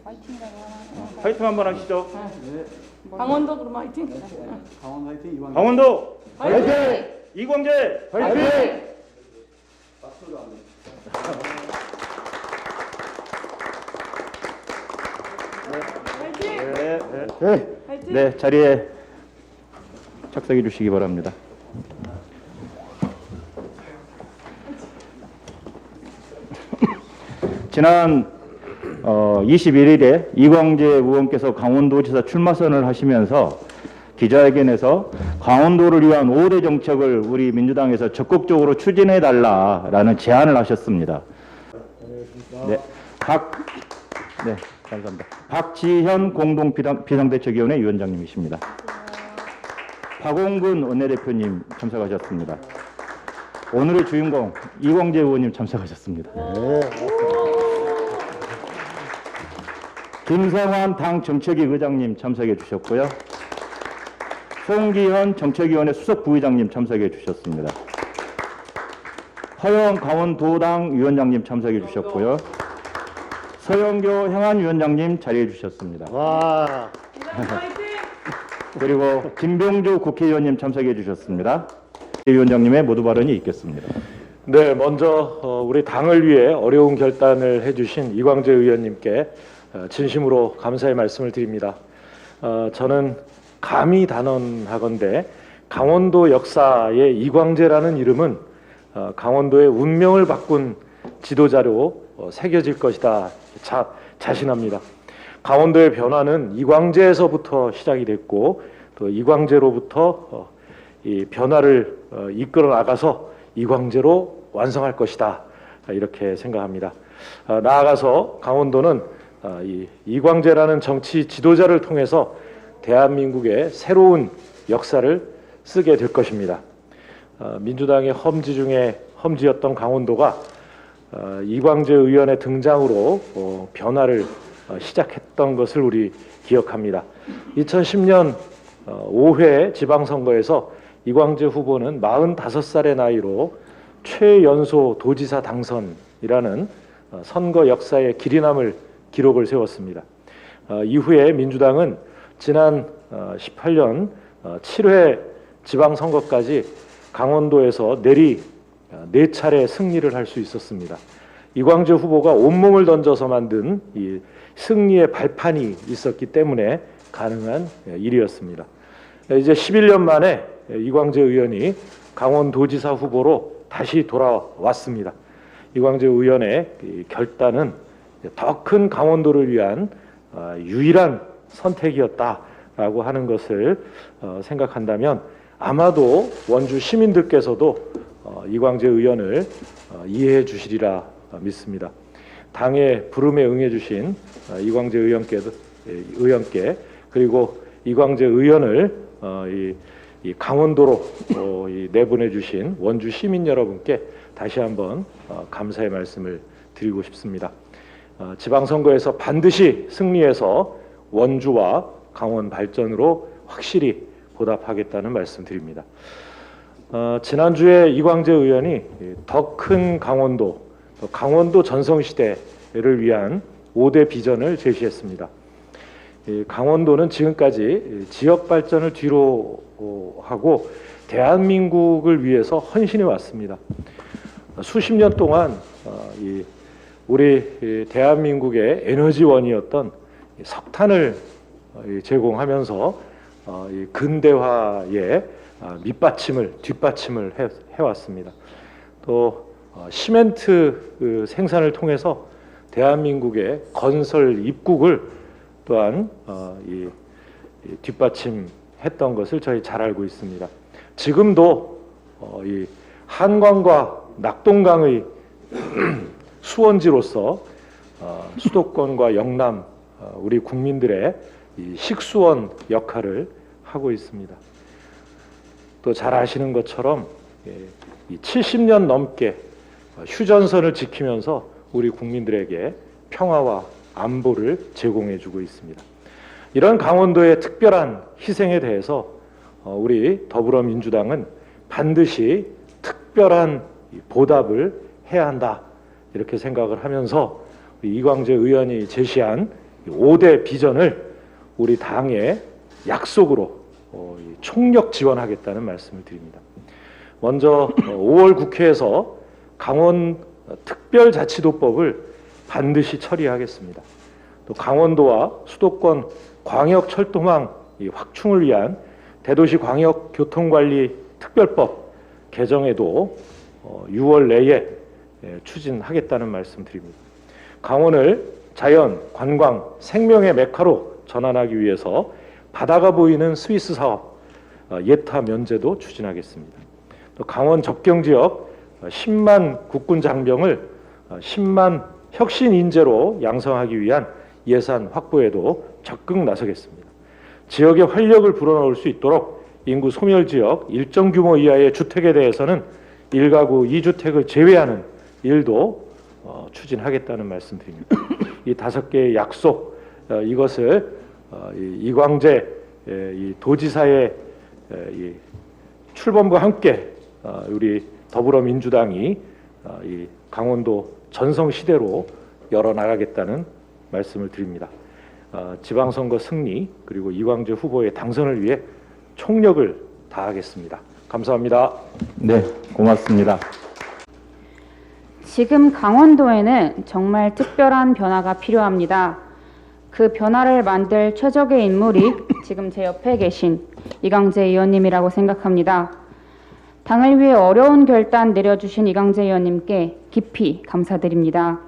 화이팅이라고 하나. 화이팅 한번 하시죠. 네. 강원도 그럼 화이팅. 강원 화이팅, 이광재. 강원도 화이팅! 이광재 화이팅! 박수로 안 돼. 화이팅! 화이팅! 네, 자리에 착석해 주시기 바랍니다. 지난 21일에 이광재 의원께서 강원도지사 출마선을 하시면서 기자회견에서 강원도를 위한 5대 정책을 우리 민주당에서 적극적으로 추진해 달라라는 제안을 하셨습니다. 네, 네, 감사합니다. 박지현 공동 비상대책위원회 위원장님이십니다. 박홍근 원내대표님 참석하셨습니다. 오늘의 주인공 이광재 의원님 참석하셨습니다. 김성환 당 정책위 의장님 참석해 주셨고요. 송기현 정책위원회 수석 부의장님 참석해 주셨습니다. 허영 강원도당 위원장님 참석해 주셨고요. 서영교 행안위원장님 자리해 주셨습니다. 와. 그리고 김병조 국회의원님 참석해 주셨습니다. 위원장님의 모두 발언이 있겠습니다. 네, 먼저 우리 당을 위해 어려운 결단을 해주신 이광재 의원님께 진심으로 감사의 말씀을 드립니다. 저는 감히 단언하건대 강원도 역사의 이광재라는 이름은 강원도의 운명을 바꾼 지도자로 새겨질 것이다 자신합니다. 강원도의 변화는 이광재에서부터 시작이 됐고 또 이광재로부터 이 변화를 이끌어 나가서 이광재로 완성할 것이다 이렇게 생각합니다. 나아가서 강원도는 이광재라는 정치 지도자를 통해서 대한민국의 새로운 역사를 쓰게 될 것입니다. 민주당의 험지 중에 험지였던 강원도가 이광재 의원의 등장으로 변화를 시작했던 것을 우리 기억합니다. 2010년 5회 지방선거에서 이광재 후보는 45살의 나이로 최연소 도지사 당선이라는 선거 역사의 길이남을 기록을 세웠습니다. 이후에 민주당은 지난 18년 7회 지방선거까지 강원도에서 내리 4차례 승리를 할 수 있었습니다. 이광재 후보가 온몸을 던져서 만든 이 승리의 발판이 있었기 때문에 가능한 일이었습니다. 이제 11년 만에 이광재 의원이 강원도지사 후보로 다시 돌아왔습니다. 이광재 의원의 결단은 더 큰 강원도를 위한 유일한 선택이었다라고 하는 것을 생각한다면 아마도 원주 시민들께서도 이광재 의원을 이해해 주시리라 믿습니다. 당의 부름에 응해 주신 이광재 의원께 그리고 이광재 의원을 이 강원도로 내보내 주신 원주 시민 여러분께 다시 한번 감사의 말씀을 드리고 싶습니다. 지방선거에서 반드시 승리해서 원주와 강원 발전으로 확실히 보답하겠다는 말씀드립니다. 지난주에 이광재 의원이 더 큰 강원도, 강원도 전성시대를 위한 5대 비전을 제시했습니다. 강원도는 지금까지 지역 발전을 뒤로 하고 대한민국을 위해서 헌신해 왔습니다. 수십 년 동안 우리 대한민국의 에너지원이었던 석탄을 제공하면서 근대화의 뒷받침을 해왔습니다. 또 시멘트 생산을 통해서 대한민국의 건설 입국을 또한 뒷받침했던 것을 저희 잘 알고 있습니다. 지금도 이 한강과 낙동강의 수원지로서 수도권과 영남 우리 국민들의 이 식수원 역할을 하고 있습니다. 또 잘 아시는 것처럼 이 70년 넘게 휴전선을 지키면서 우리 국민들에게 평화와 안보를 제공해주고 있습니다. 이런 강원도의 특별한 희생에 대해서 우리 더불어민주당은 반드시 특별한 보답을 해야 한다 이렇게 생각을 하면서 이광재 의원이 제시한 5대 비전을 우리 당의 약속으로 총력 지원하겠다는 말씀을 드립니다. 먼저 5월 국회에서 강원 특별자치도법을 반드시 처리하겠습니다. 또 강원도와 수도권 광역철도망 확충을 위한 대도시 광역교통관리 특별법 개정에도 6월 내에 추진하겠다는 말씀 드립니다. 강원을 자연, 관광, 생명의 메카로 전환하기 위해서 바다가 보이는 스위스 사업 예타 면제도 추진하겠습니다. 또 강원 접경 지역 10만 국군 장병을 10만 혁신 인재로 양성하기 위한 예산 확보에도 적극 나서겠습니다. 지역의 활력을 불어넣을 수 있도록 인구 소멸 지역 일정 규모 이하의 주택에 대해서는 1가구 2주택을 제외하는 일도 추진하겠다는 말씀드립니다. 이 5개의 약속 이것을 이광재 이 도지사의 이 출범과 함께 우리 더불어민주당이 이 강원도 전성시대로 열어나가겠다는 말씀을 드립니다. 지방선거 승리 그리고 이광재 후보의 당선을 위해 총력을 다하겠습니다. 감사합니다. 네, 고맙습니다. 지금 강원도에는 정말 특별한 변화가 필요합니다. 그 변화를 만들 최적의 인물이 지금 제 옆에 계신 이광재 의원님이라고 생각합니다. 당을 위해 어려운 결단 내려주신 이광재 의원님께 깊이 감사드립니다.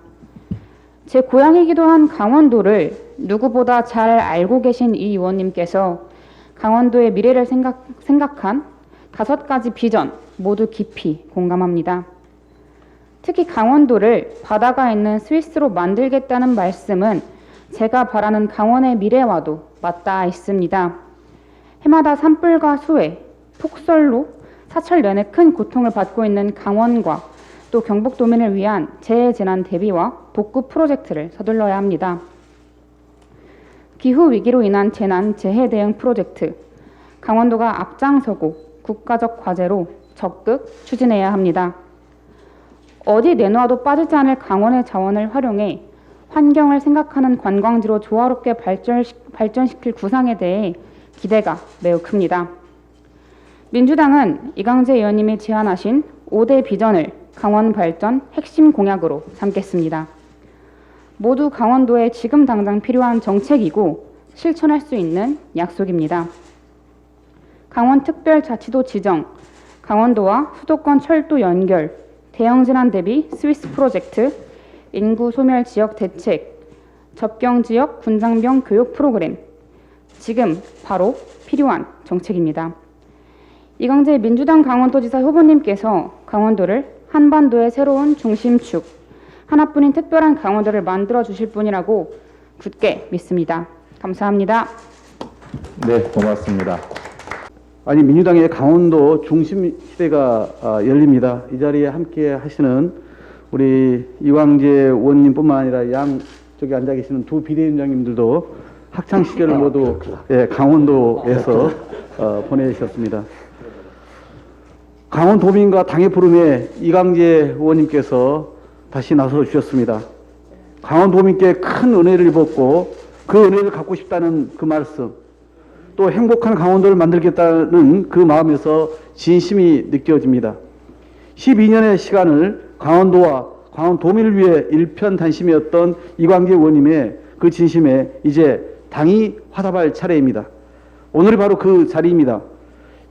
제 고향이기도 한 강원도를 누구보다 잘 알고 계신 이 의원님께서 강원도의 미래를 생각한 5가지 비전 모두 깊이 공감합니다. 특히 강원도를 바다가 있는 스위스로 만들겠다는 말씀은 제가 바라는 강원의 미래와도 맞닿아 있습니다. 해마다 산불과 수해, 폭설로 사철 내내 큰 고통을 받고 있는 강원과 또 경북도민을 위한 재해재난 대비와 복구 프로젝트를 서둘러야 합니다. 기후위기로 인한 재난 재해 대응 프로젝트, 강원도가 앞장서고 국가적 과제로 적극 추진해야 합니다. 어디 내놓아도 빠지지 않을 강원의 자원을 활용해 환경을 생각하는 관광지로 조화롭게 발전시킬 구상에 대해 기대가 매우 큽니다. 민주당은 이광재 의원님이 제안하신 5대 비전을 강원 발전 핵심 공약으로 삼겠습니다. 모두 강원도에 지금 당장 필요한 정책이고 실천할 수 있는 약속입니다. 강원특별자치도 지정, 강원도와 수도권 철도 연결, 대형재난 대비 스위스 프로젝트, 인구 소멸 지역 대책, 접경 지역 군장병 교육 프로그램, 지금 바로 필요한 정책입니다. 이광재 민주당 강원도지사 후보님께서 강원도를 한반도의 새로운 중심축, 하나뿐인 특별한 강원도를 만들어 주실 분이라고 굳게 믿습니다. 감사합니다. 네, 고맙습니다. 아니 민주당의 강원도 중심 시대가 열립니다. 이 자리에 함께 하시는 우리 이광재 의원님뿐만 아니라 양쪽에 앉아 계시는 두 비대위원장님들도 학창 시절을 모두 강원도에서 보내셨습니다. 강원도민과 당의 부름에 이광재 의원님께서 다시 나서 주셨습니다. 강원도민께 큰 은혜를 입었고 그 은혜를 갖고 싶다는 그 말씀, 또 행복한 강원도를 만들겠다는 그 마음에서 진심이 느껴집니다. 12년의 시간을 강원도와 강원도민을 위해 일편단심이었던 이광재 의원님의 그 진심에 이제 당이 화답할 차례입니다. 오늘이 바로 그 자리입니다.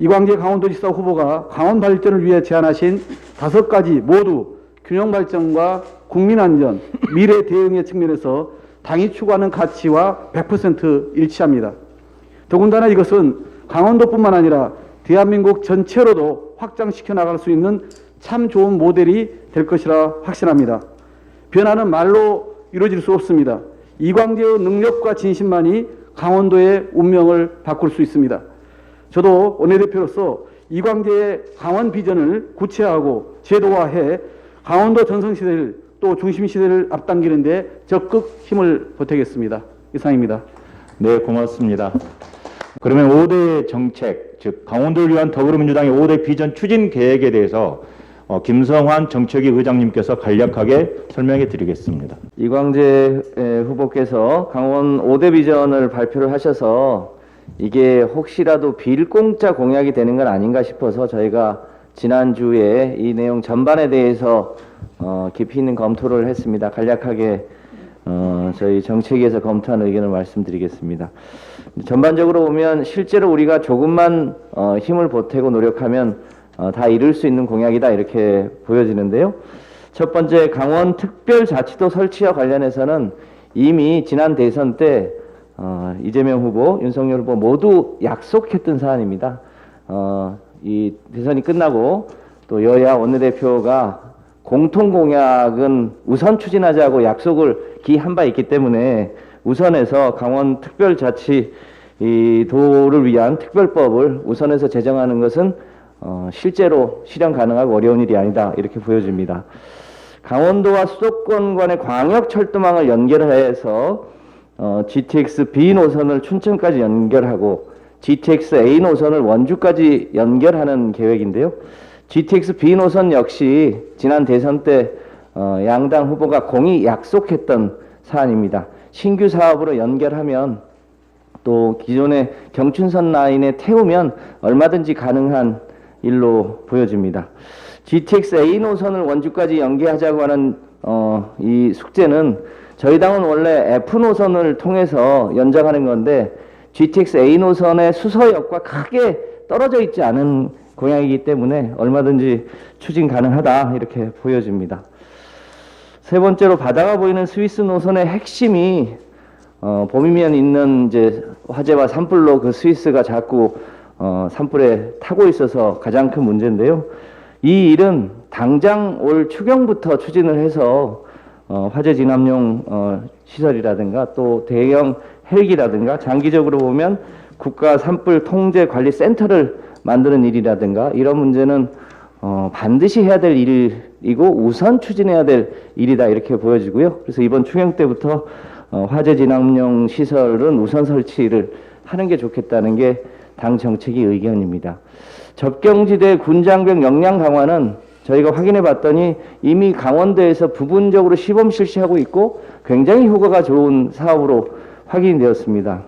이광재 강원도지사 후보가 강원 발전을 위해 제안하신 5가지 모두 균형 발전과 국민 안전, 미래 대응의 측면에서 당이 추구하는 가치와 100% 일치합니다. 더군다나 이것은 강원도뿐만 아니라 대한민국 전체로도 확장시켜 나갈 수 있는 참 좋은 모델이 될 것이라 확신합니다. 변화는 말로 이루어질 수 없습니다. 이광재의 능력과 진심만이 강원도의 운명을 바꿀 수 있습니다. 저도 원내대표로서 이광재의 강원 비전을 구체화하고 제도화해 강원도 전성시대를 또 중심시대를 앞당기는 데 적극 힘을 보태겠습니다. 이상입니다. 네, 고맙습니다. 그러면 5대 정책, 즉 강원도를 위한 더불어민주당의 5대 비전 추진 계획에 대해서 김성환 정책위 의장님께서 간략하게 설명해 드리겠습니다. 이광재 후보께서 강원 5대 비전을 발표를 하셔서 이게 혹시라도 빌공짜 공약이 되는 건 아닌가 싶어서 저희가 지난주에 이 내용 전반에 대해서 깊이 있는 검토를 했습니다. 간략하게 저희 정책위에서 검토한 의견을 말씀드리겠습니다. 전반적으로 보면 실제로 우리가 조금만 힘을 보태고 노력하면 다 이룰 수 있는 공약이다 이렇게 보여지는데요. 첫 번째 강원 특별자치도 설치와 관련해서는 이미 지난 대선 때 이재명 후보, 윤석열 후보 모두 약속했던 사안입니다. 이 대선이 끝나고 또 여야 원내대표가 공통 공약은 우선 추진하자고 약속을 기한 바 있기 때문에 우선해서 강원 특별자치도를 위한 특별법을 우선해서 제정하는 것은 실제로 실현 가능하고 어려운 일이 아니다 이렇게 보여집니다. 강원도와 수도권 간의 광역철도망을 연결해서 GTX B 노선을 춘천까지 연결하고 GTX A 노선을 원주까지 연결하는 계획인데요. GTX B 노선 역시 지난 대선 때 양당 후보가 공히 약속했던 사안입니다. 신규 사업으로 연결하면 또 기존의 경춘선 라인에 태우면 얼마든지 가능한 일로 보여집니다. GTX A 노선을 원주까지 연계하자고 하는 이 숙제는 저희 당은 원래 F 노선을 통해서 연장하는 건데 GTX A 노선의 수서역과 크게 떨어져 있지 않은 공약이기 때문에 얼마든지 추진 가능하다 이렇게 보여집니다. 세 번째로 바다가 보이는 스위스 노선의 핵심이 봄이면 있는 이제 화재와 산불로 그 스위스가 자꾸 산불에 타고 있어서 가장 큰 문제인데요. 이 일은 당장 올 추경부터 추진을 해서 화재 진압용 시설이라든가 또 대형 헬기라든가 장기적으로 보면 국가 산불 통제 관리 센터를 만드는 일이라든가 이런 문제는 반드시 해야 될 일이고 우선 추진해야 될 일이다 이렇게 보여지고요. 그래서 이번 추경 때부터 화재 진압용 시설은 우선 설치를 하는 게 좋겠다는 게 당 정책위 의견입니다. 접경지대 군장병 역량 강화는 저희가 확인해 봤더니 이미 강원도에서 부분적으로 시범 실시하고 있고 굉장히 효과가 좋은 사업으로 확인되었습니다.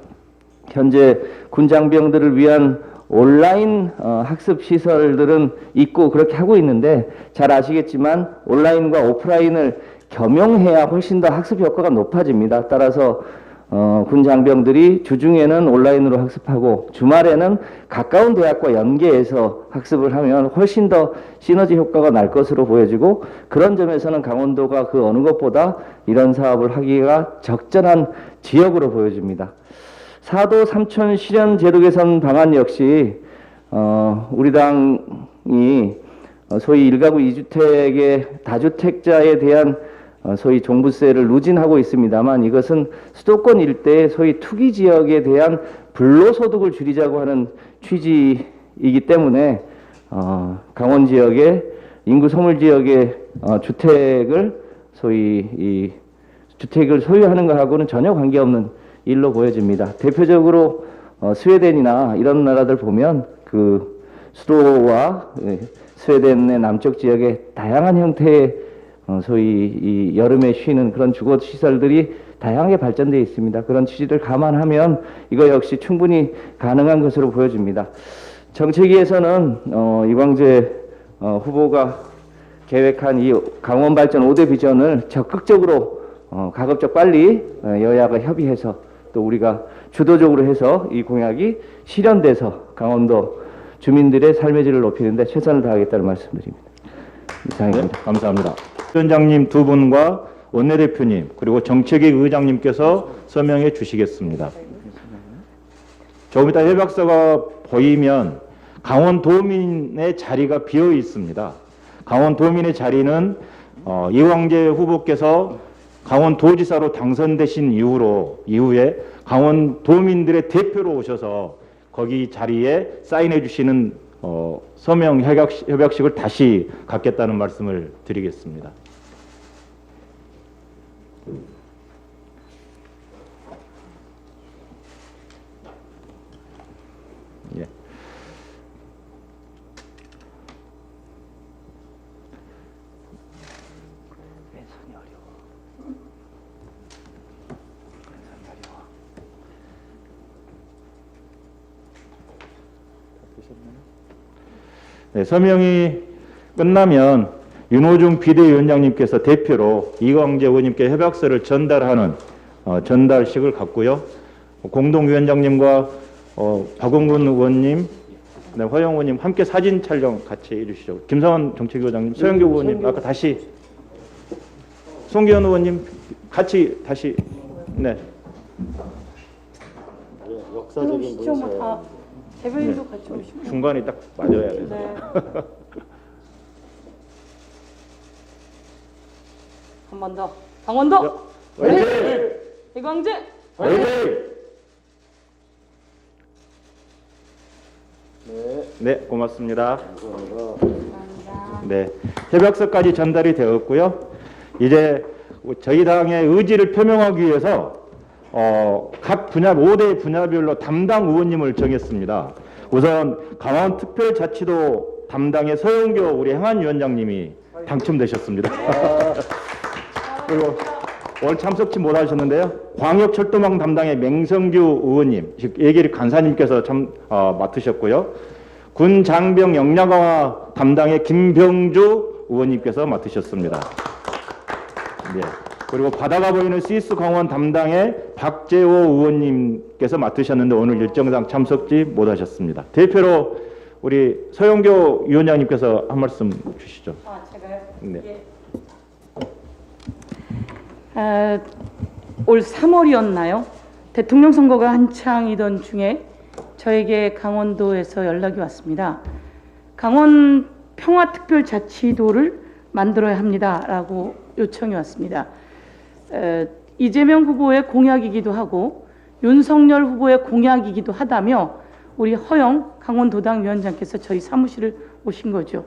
현재 군장병들을 위한 온라인 학습 시설들은 있고 그렇게 하고 있는데 잘 아시겠지만 온라인과 오프라인을 겸용해야 훨씬 더 학습 효과가 높아집니다. 따라서 군 장병들이 주중에는 온라인으로 학습하고 주말에는 가까운 대학과 연계해서 학습을 하면 훨씬 더 시너지 효과가 날 것으로 보여지고 그런 점에서는 강원도가 그 어느 것보다 이런 사업을 하기가 적절한 지역으로 보여집니다. 4도 3천 실현 제도 개선 방안 역시 우리 당이 소위 1가구 2주택의 다주택자에 대한 소위 종부세를 누진하고 있습니다만 이것은 수도권 일대의 소위 투기 지역에 대한 불로소득을 줄이자고 하는 취지이기 때문에 강원 지역의 인구 소물 지역의 주택을 소위 이 주택을 소유하는 것하고는 전혀 관계없는 일로 보여집니다. 대표적으로 스웨덴이나 이런 나라들 보면 그 수도와 스웨덴의 남쪽 지역의 다양한 형태의 소위 이 여름에 쉬는 그런 주거 시설들이 다양하게 발전되어 있습니다. 그런 취지를 감안하면 이거 역시 충분히 가능한 것으로 보여집니다. 정책위에서는 이광재 후보가 계획한 이 강원 발전 5대 비전을 적극적으로 가급적 빨리 여야가 협의해서 또 우리가 주도적으로 해서 이 공약이 실현돼서 강원도 주민들의 삶의 질을 높이는 데 최선을 다하겠다는 말씀드립니다. 이상입니다. 네, 감사합니다. 위원장님 두 분과 원내대표님 그리고 정책위 의장님께서 설명해 주시겠습니다. 조금 이따 협약서가 보이면 강원도민의 자리가 비어 있습니다. 강원도민의 자리는 이광재 후보께서 강원도지사로 당선되신 이후에 강원도민들의 대표로 오셔서 거기 자리에 사인해 주시는 서명 협약식을 다시 갖겠다는 말씀을 드리겠습니다. 예. 네, 서명이 끝나면 윤호중 비대위원장님께서 대표로 이광재 의원님께 협약서를 전달하는 전달식을 갖고요. 공동위원장님과 박원근 의원님, 그다음에 허영 의원님 함께 사진 촬영 같이 해주시죠. 김상원 정책위원장님, 서영교 의원님 아까 다시 송기현 의원님 같이 다시 네. 오시죠. 뭐다 대변인도 같이 오시고. 중간에 딱 맞아야 돼요. 네. 한 번 더. 강원도. 화이팅! 이광재. 화이팅! 네, 고맙습니다. 네, 협약서까지 전달이 되었고요. 이제 저희 당의 의지를 표명하기 위해서 각 분야 5대 분야별로 담당 의원님을 정했습니다. 우선 강원특별자치도 담당의 서영교 우리 행안위원장님이 당첨되셨습니다. 그리고 오늘 참석치 못하셨는데요. 광역철도망 담당의 맹성규 의원님, 즉 예결위 간사님께서 맡으셨고요. 군 장병 역량 강화 담당의 김병주 의원님께서 맡으셨습니다. 네. 그리고 바다가 보이는 시스 강원 담당의 박재호 의원님께서 맡으셨는데 오늘 일정상 참석지 못하셨습니다. 대표로 우리 서영교 위원장님께서 한 말씀 주시죠. 아, 제가요? 네. 예. 올 3월이었나요? 대통령 선거가 한창이던 중에 저에게 강원도에서 연락이 왔습니다. 강원 평화특별자치도를 만들어야 합니다라고 요청이 왔습니다. 이재명 후보의 공약이기도 하고 윤석열 후보의 공약이기도 하다며 우리 허영 강원도당 위원장께서 저희 사무실을 오신 거죠.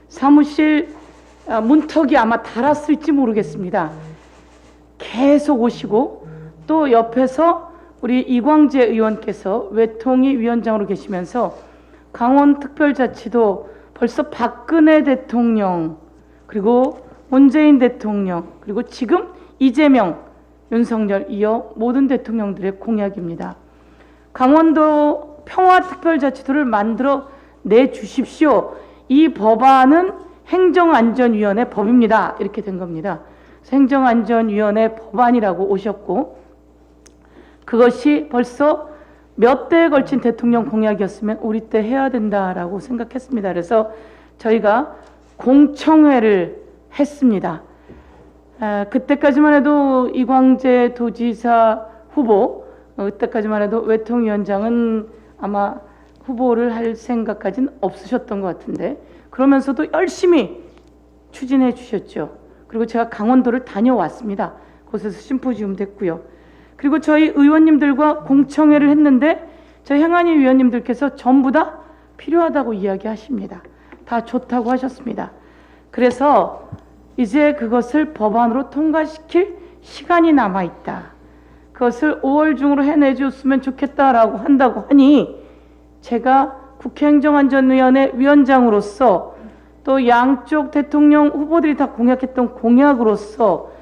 사무실 문턱이 아마 닳았을지 모르겠습니다. 계속 오시고 또 옆에서 우리 이광재 의원께서 외통위 위원장으로 계시면서 강원특별자치도 벌써 박근혜 대통령 그리고 문재인 대통령 그리고 지금 이재명, 윤석열 이어 모든 대통령들의 공약입니다. 강원도 평화특별자치도를 만들어 내주십시오. 이 법안은 행정안전위원회 법입니다. 이렇게 된 겁니다. 행정안전위원회 법안이라고 오셨고 그것이 벌써 몇 대에 걸친 대통령 공약이었으면 우리 때 해야 된다라고 생각했습니다. 그래서 저희가 공청회를 했습니다. 그때까지만 해도 이광재 도지사 후보, 그때까지만 해도 외통위원장은 아마 후보를 할 생각까지는 없으셨던 것 같은데 그러면서도 열심히 추진해 주셨죠. 그리고 제가 강원도를 다녀왔습니다. 곳에서 심포지움도 했고요. 그리고 저희 의원님들과 공청회를 했는데 저희 행안위 위원님들께서 전부 다 필요하다고 이야기하십니다. 다 좋다고 하셨습니다. 그래서 이제 그것을 법안으로 통과시킬 시간이 남아있다. 그것을 5월 중으로 해내줬으면 좋겠다라고 한다고 하니 제가 국회행정안전위원회 위원장으로서 또 양쪽 대통령 후보들이 다 공약했던 공약으로서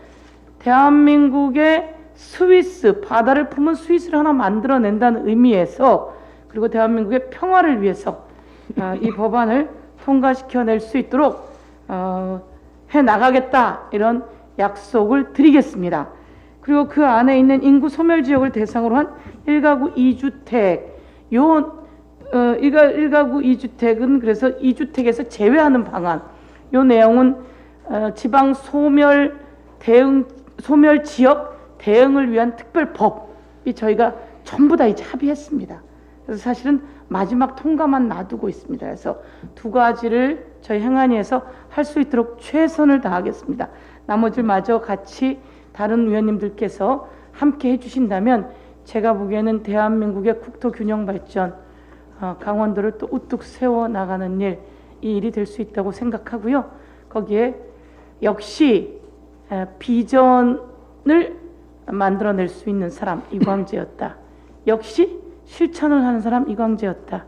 대한민국의 스위스, 바다를 품은 스위스를 하나 만들어낸다는 의미에서 그리고 대한민국의 평화를 위해서 이 법안을 통과시켜낼 수 있도록 해나가겠다 이런 약속을 드리겠습니다. 그리고 그 안에 있는 인구 소멸 지역을 대상으로 한 1가구 2주택 요 1가구 2주택은 그래서 2주택에서 제외하는 방안 요 내용은 지방 소멸 지역 대응을 위한 특별법이 저희가 전부 다 이제 합의했습니다. 그래서 사실은 마지막 통과만 놔두고 있습니다. 그래서 두 가지를 저희 행안위에서 할 수 있도록 최선을 다하겠습니다. 나머지를 마저 같이 다른 위원님들께서 함께 해주신다면 제가 보기에는 대한민국의 국토 균형 발전, 강원도를 또 우뚝 세워 나가는 일, 이 일이 될 수 있다고 생각하고요. 거기에 역시 비전을 만들어낼 수 있는 사람 이광재였다. 역시 실천을 하는 사람 이광재였다.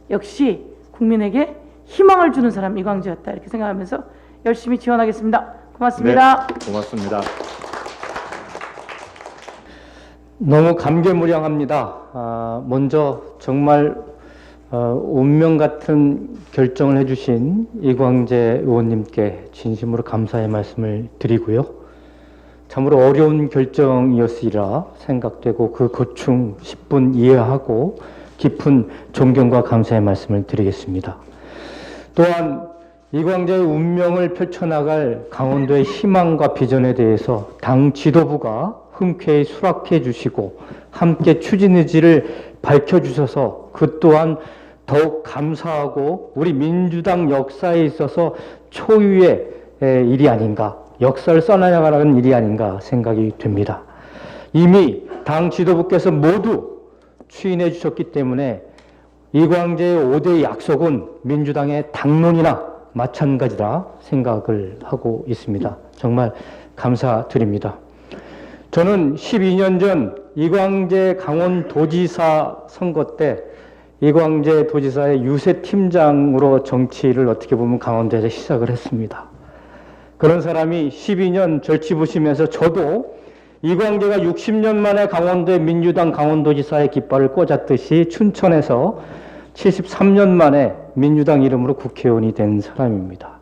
역시 국민에게 희망을 주는 사람 이광재였다. 이렇게 생각하면서 열심히 지원하겠습니다. 고맙습니다. 네, 고맙습니다. 너무 감개무량합니다. 먼저 정말 운명 같은 결정을 해주신 이광재 의원님께 진심으로 감사의 말씀을 드리고요. 참으로 어려운 결정이었으리라 생각되고 그 고충 10분 이해하고 깊은 존경과 감사의 말씀을 드리겠습니다. 또한 이광재의 운명을 펼쳐나갈 강원도의 희망과 비전에 대해서 당 지도부가 흔쾌히 수락해 주시고 함께 추진 의지를 밝혀주셔서 그 또한 더욱 감사하고 우리 민주당 역사에 있어서 초유의 일이 아닌가, 역사를 써나가는 일이 아닌가 생각이 됩니다. 이미 당 지도부께서 모두 추인해 주셨기 때문에 이광재의 5대 약속은 민주당의 당론이나 마찬가지라 생각을 하고 있습니다. 정말 감사드립니다. 저는 12년 전 이광재 강원도지사 선거 때 이광재 도지사의 유세팀장으로 정치를 어떻게 보면 강원도에서 시작을 했습니다. 그런 사람이 12년 절치부심에서 저도 이광재가 60년 만에 강원도의 민주당 강원도지사의 깃발을 꽂았듯이 춘천에서 73년 만에 민주당 이름으로 국회의원이 된 사람입니다.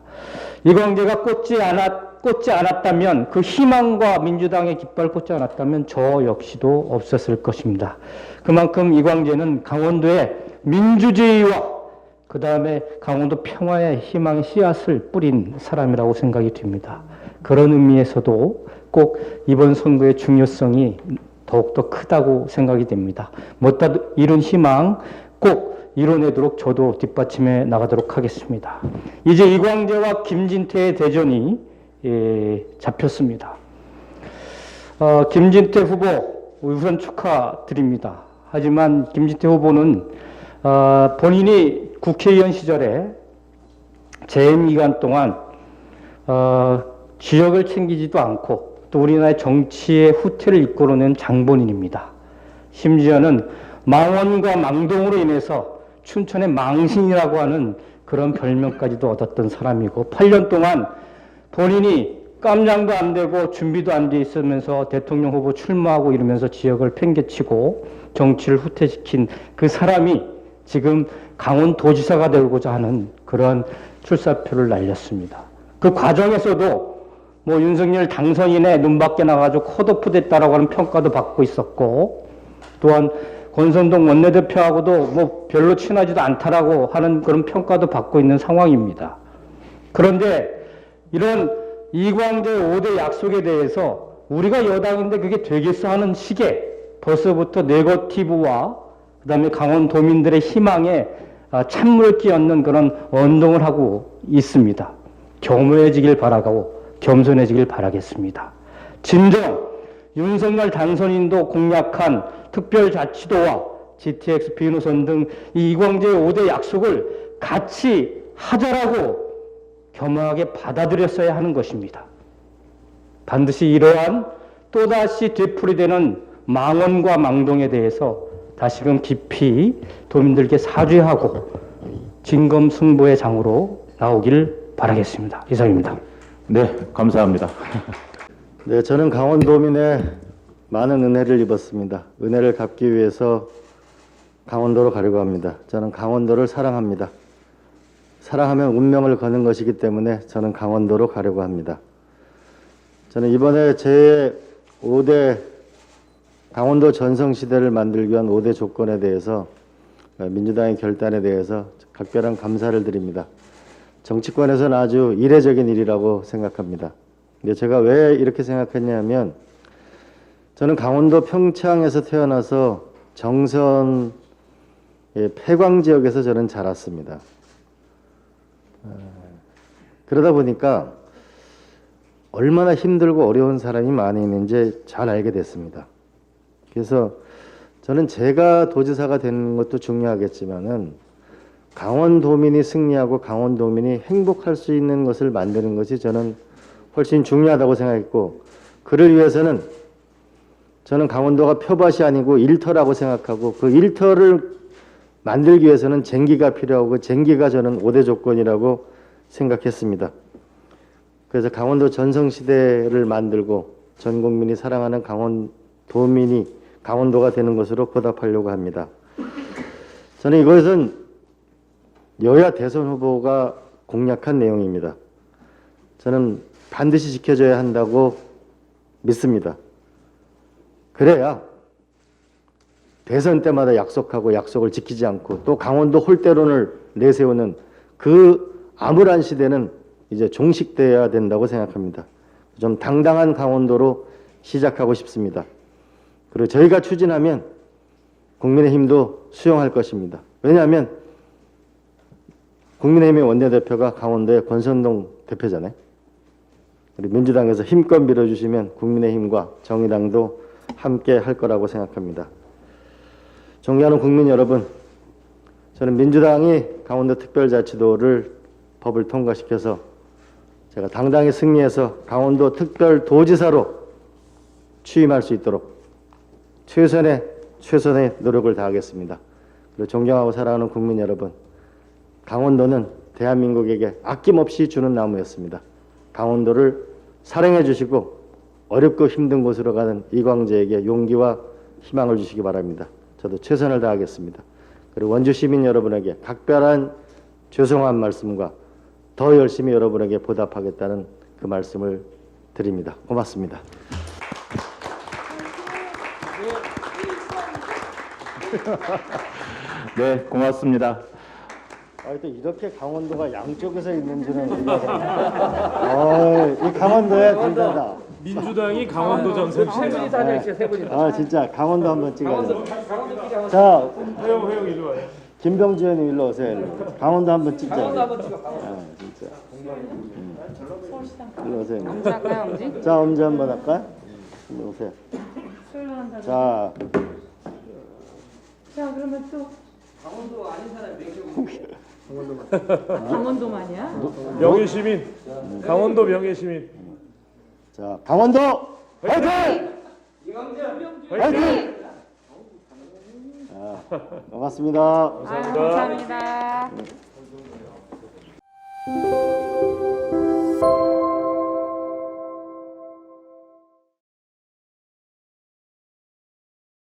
이광재가 꽂지 않았다면, 그 희망과 민주당의 깃발 꽂지 않았다면 저 역시도 없었을 것입니다. 그만큼 이광재는 강원도의 민주주의와 그 다음에 강원도 평화의 희망의 씨앗을 뿌린 사람이라고 생각이 됩니다. 그런 의미에서도 꼭 이번 선거의 중요성이 더욱더 크다고 생각이 됩니다. 못다 이룬 희망 꼭 이뤄내도록 저도 뒷받침해 나가도록 하겠습니다. 이제 이광재와 김진태의 대전이 잡혔습니다. 김진태 후보 우선 축하드립니다. 하지만 김진태 후보는 본인이 국회의원 시절에 재임 기간 동안 지역을 챙기지도 않고 또 우리나라의 정치의 후퇴를 이끌어낸 장본인입니다. 심지어는 망원과 망동으로 인해서 춘천의 망신이라고 하는 그런 별명까지도 얻었던 사람이고 8년 동안 본인이 깜냥도 안 되고 준비도 안 돼 있으면서 대통령 후보 출마하고 이러면서 지역을 팽개치고 정치를 후퇴시킨 그 사람이 지금 강원도지사가 되고자 하는 그런 출사표를 날렸습니다. 그 과정에서도 뭐 윤석열 당선인의 눈밖에 나가지고 컷오프 됐다라고 하는 평가도 받고 있었고 또한 권선동 원내대표하고도 뭐 별로 친하지도 않다라고 하는 그런 평가도 받고 있는 상황입니다. 그런데 이런 이광재 5대 약속에 대해서 우리가 여당인데 그게 되겠어 하는 식의 벌써부터 네거티브와 그 다음에 강원도민들의 희망에 찬물을 끼얹는 그런 언동을 하고 있습니다. 겸허해지길 바라고 겸손해지길 바라겠습니다. 진정 윤석열 당선인도 공약한 특별자치도와 GTX 비노선 등 이 이광재의 5대 약속을 같이 하자라고 겸허하게 받아들였어야 하는 것입니다. 반드시 이러한 또다시 되풀이되는 망언과 망동에 대해서 다시금 깊이 도민들께 사죄하고 진검승부의 장으로 나오길 바라겠습니다. 이상입니다. 네, 감사합니다. 네, 저는 강원도민의 많은 은혜를 입었습니다. 은혜를 갚기 위해서 강원도로 가려고 합니다. 저는 강원도를 사랑합니다. 사랑하면 운명을 거는 것이기 때문에 저는 강원도로 가려고 합니다. 저는 이번에 제 5대 강원도 전성시대를 만들기 위한 5대 조건에 대해서 민주당의 결단에 대해서 각별한 감사를 드립니다. 정치권에서는 아주 이례적인 일이라고 생각합니다. 근데 제가 왜 이렇게 생각했냐면 저는 강원도 평창에서 태어나서 정선 폐광 지역에서 저는 자랐습니다. 그러다 보니까 얼마나 힘들고 어려운 사람이 많이 있는지 잘 알게 됐습니다. 그래서 저는 제가 도지사가 되는 것도 중요하겠지만은 강원도민이 승리하고 강원도민이 행복할 수 있는 것을 만드는 것이 저는 훨씬 중요하다고 생각했고 그를 위해서는 저는 강원도가 표밭이 아니고 일터라고 생각하고 그 일터를 만들기 위해서는 쟁기가 필요하고 쟁기가 저는 5대 조건이라고 생각했습니다. 그래서 강원도 전성시대를 만들고 전 국민이 사랑하는 강원도민이 강원도가 되는 것으로 보답하려고 합니다. 저는 이것은 여야 대선 후보가 공약한 내용입니다. 저는 반드시 지켜줘야 한다고 믿습니다. 그래야 대선 때마다 약속하고 약속을 지키지 않고 또 강원도 홀대론을 내세우는 그 암울한 시대는 이제 종식돼야 된다고 생각합니다. 좀 당당한 강원도로 시작하고 싶습니다. 그리고 저희가 추진하면 국민의힘도 수용할 것입니다. 왜냐하면 국민의힘의 원내대표가 강원도의 권선동 대표잖아요. 우리 민주당에서 힘껏 밀어주시면 국민의힘과 정의당도 함께 할 거라고 생각합니다. 존경하는 국민 여러분, 저는 민주당이 강원도 특별자치도를 법을 통과시켜서 제가 당당히 승리해서 강원도 특별도지사로 취임할 수 있도록 최선의 노력을 다하겠습니다. 그리고 존경하고 사랑하는 국민 여러분, 강원도는 대한민국에게 아낌없이 주는 나무였습니다. 강원도를 사랑해 주시고 어렵고 힘든 곳으로 가는 이광재에게 용기와 희망을 주시기 바랍니다. 저도 최선을 다하겠습니다. 그리고 원주 시민 여러분에게 각별한 죄송한 말씀과 더 열심히 여러분에게 보답하겠다는 그 말씀을 드립니다. 고맙습니다. 네, 고맙습니다. 또 이렇게 강원도가 양쪽에서 있는지는 이 강원도에 둘다 민주당이 강원도 전선시대다. 진짜 강원도 한번 찍어야 돼. 자, 회영 일로 와요. 김병주 의원님 일로 오세요. 강원도 한번 찍자. 진짜. 일로 오세요. 자, 엄지 한번 할까? 일로 오세요. 자, 그러면 또 강원도만이야? 명예시민, 강원도 명예시민. 자, 강원도 화이팅! 화이팅! 고맙습니다. 감사합니다.